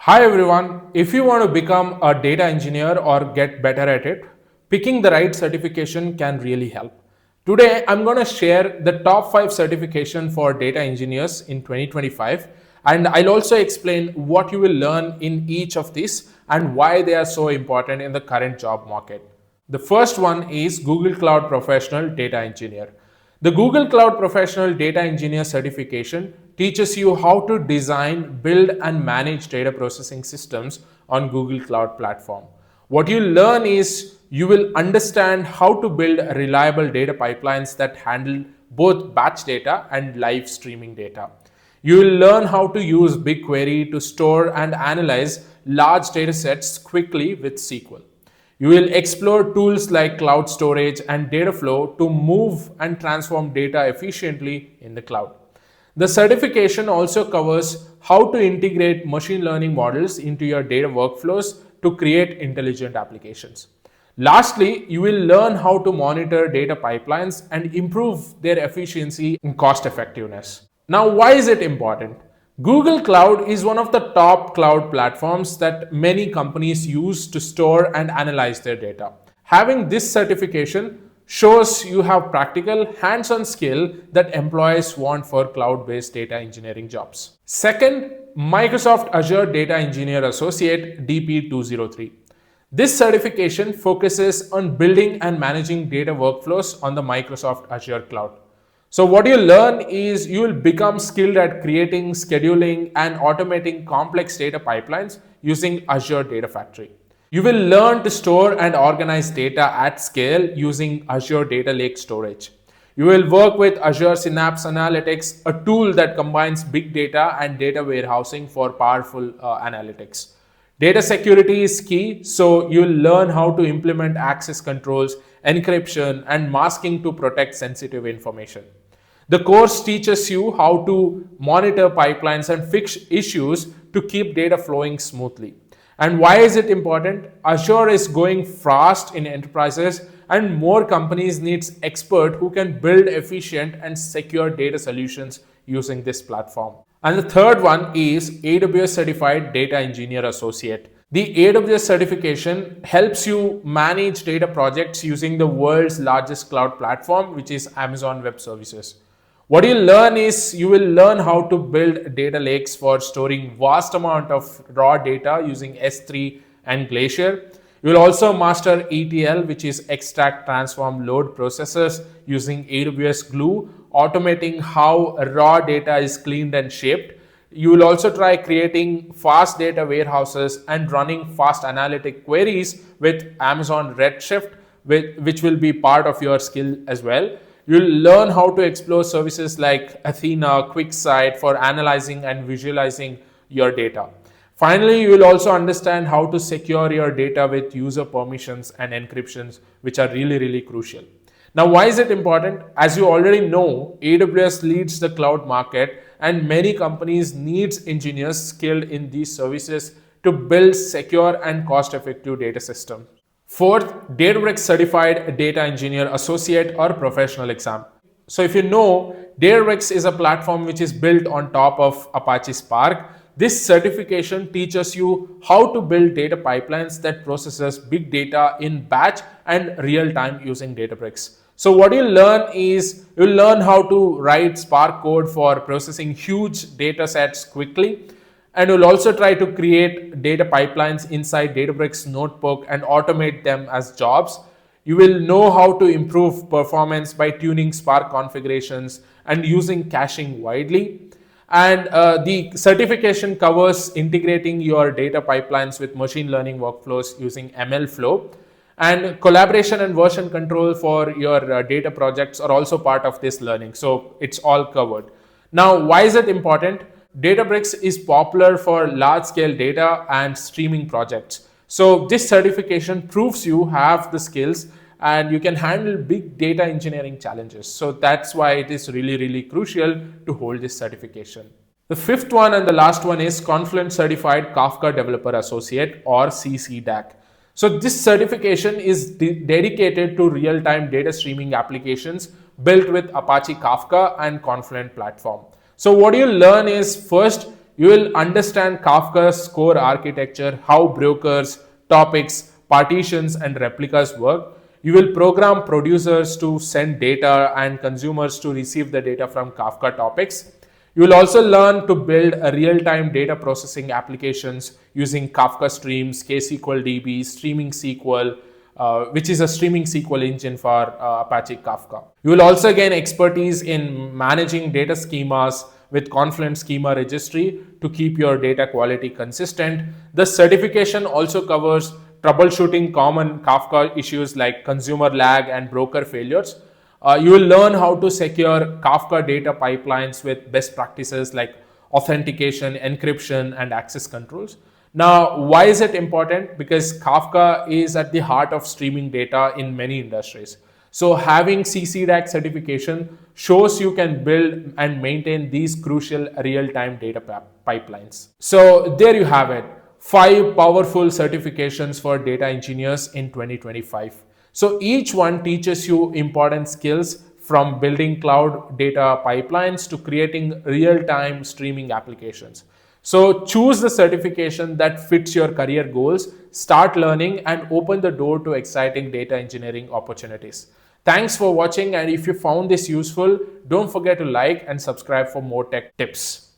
Hi everyone, if you want to become a data engineer or get better at it, picking the right certification can really help. Today I'm going to share the top 5 certification for data engineers in 2025, and I'll also explain what you will learn in each of these and why they are so important in the current job market. The first one is Google Cloud Professional Data Engineer. The Google Cloud Professional Data Engineer certification teaches you how to design, build, and manage data processing systems on Google Cloud Platform. What you learn is you will understand how to build reliable data pipelines that handle both batch data and live streaming data. You will learn how to use BigQuery to store and analyze large data sets quickly with SQL. You will explore tools like cloud storage and data flow to move and transform data efficiently in the cloud. The certification also covers how to integrate machine learning models into your data workflows to create intelligent applications. Lastly, you will learn how to monitor data pipelines and improve their efficiency and cost effectiveness. Now, why is it important? Google Cloud is one of the top cloud platforms that many companies use to store and analyze their data. Having this certification shows you have practical hands-on skill that employees want for cloud-based data engineering jobs. Second, Microsoft Azure Data Engineer Associate DP203. This certification focuses on building and managing data workflows on the Microsoft Azure cloud. So what you learn is you will become skilled at creating, scheduling, and automating complex data pipelines using Azure Data Factory. You will learn to store and organize data at scale using Azure Data Lake storage. You will work with Azure Synapse Analytics, a tool that combines big data and data warehousing for powerful analytics. Data security is key, so you'll learn how to implement access controls, encryption, and masking to protect sensitive information. The course teaches you how to monitor pipelines and fix issues to keep data flowing smoothly. And why is it important? Azure is going fast in enterprises, and more companies need experts who can build efficient and secure data solutions using this platform. And the third one is AWS Certified Data Engineer Associate. The AWS certification helps you manage data projects using the world's largest cloud platform, which is Amazon Web Services. What you learn is you will learn how to build data lakes for storing vast amount of raw data using S3 and Glacier. You will also master ETL, which is extract, transform, load processes using AWS Glue, automating how raw data is cleaned and shaped. You will also try creating fast data warehouses and running fast analytic queries with Amazon Redshift, which will be part of your skill as well. You'll learn how to explore services like Athena, QuickSight for analyzing and visualizing your data. Finally, you will also understand how to secure your data with user permissions and encryptions, which are really crucial. Now, why is it important? As you already know, AWS leads the cloud market, and many companies need engineers skilled in these services to build secure and cost-effective data systems. Fourth, Databricks Certified Data Engineer Associate or Professional Exam. So if you know, Databricks is a platform which is built on top of Apache Spark. This certification teaches you how to build data pipelines that processes big data in batch and real time using Databricks. So what you learn is you learn how to write Spark code for processing huge data sets quickly. And you'll also try to create data pipelines inside Databricks Notebook and automate them as jobs. You will know how to improve performance by tuning Spark configurations and using caching widely. And the certification covers integrating your data pipelines with machine learning workflows using ML Flow. And collaboration and version control for your data projects are also part of this learning. So it's all covered. Now, why is it important? Databricks is popular for large-scale data and streaming projects. So this certification proves you have the skills and you can handle big data engineering challenges. So that's why it is really crucial to hold this certification. The fifth one and the last one is Confluent Certified Kafka Developer Associate or CCDAK. So this certification is dedicated to real-time data streaming applications built with Apache Kafka and Confluent platform. So what you learn is first You will understand Kafka's core architecture, how brokers, topics, partitions, and replicas work. You will program producers to send data and consumers to receive the data from Kafka topics. You will also learn to build a real-time data processing applications using Kafka Streams, KSQL DB, Streaming SQL, which is a streaming SQL engine for Apache Kafka. You will also gain expertise in managing data schemas with Confluent Schema Registry to keep your data quality consistent. The certification also covers troubleshooting common Kafka issues like consumer lag and broker failures. You will learn how to secure Kafka data pipelines with best practices like authentication, encryption, and access controls. Now, why is it important? Because Kafka is at the heart of streaming data in many industries. So having CCDAK certification shows you can build and maintain these crucial real-time data pipelines. So there you have it, 5 powerful certifications for data engineers in 2025. So each one teaches you important skills from building cloud data pipelines to creating real-time streaming applications. So choose the certification that fits your career goals, start learning, and open the door to exciting data engineering opportunities. Thanks for watching, and if you found this useful, don't forget to like and subscribe for more tech tips.